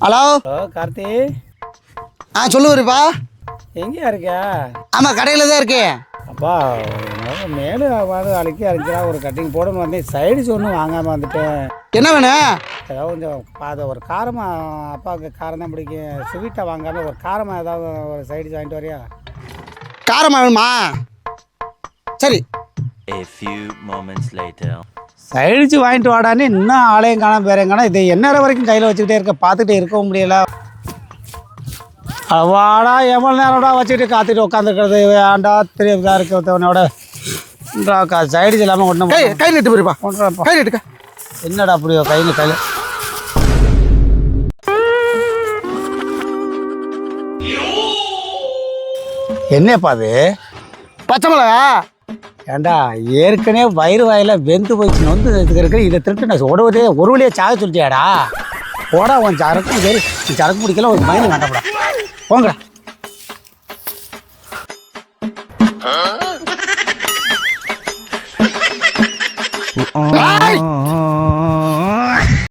Hello Karthi. சொல்லுவாருப்பா. எங்கேயா இருக்க? ஆமாம், கடையில் தான் இருக்கேன். அப்பா மேலும் வந்து அழைக்கி அரைஞ்சா ஒரு கட்டிங் போடணும் வந்தேன். சைடிஸ் ஒன்றும் வாங்காமல் வந்துட்டேன். என்ன வேணும்? ஏதாவது கொஞ்சம் அது ஒரு காரமாக, அப்பாவுக்கு காரம் தான் பிடிக்கும். ஸ்வீட்டாக வாங்காமல் ஒரு காரமாக ஏதாவது ஒரு சைடிஸ் வாங்கிட்டு வரியா? காரமாக வேணுமா? சரி. A few moments later. சைடிச்சு வாங்கிட்டு வாடான்னு இன்னும் ஆலயம் காணாம பேரையும் காணா. இதை என்ன வரைக்கும் கையில் வச்சுக்கிட்டே இருக்க, பார்த்துக்கிட்டே இருக்கவும் முடியல. வாடா, எவ்வளோ நேரம்டா வச்சுக்கிட்டு காத்துட்டு உட்காந்துருக்கிறது. ஏன்டா தெரியாதா இருக்கிறவனோட சைடிஸ் இல்லாமல் ஒன்றும் கை நட்டு போயிருப்பா. ஒன்றுப்பா. கை நட்டுக்க. என்னடா அப்படியோ கையில் என்னப்பா அது? பச்சை மிளகா. ஏண்டா ஏற்கனவே வயிறு வாயில வெந்து போயிடுச்சு, நொந்து இருக்கிற இதை திருட்டு நான் உடவுதே ஒரு வழியாக சாக சொல்லிட்டியாடா. போடா, உன் சரக்கும் சரி, சரக்கு பிடிக்கல ஒரு மைண்ட் வேண்டாம்டா. போங்கடா. ஏய்,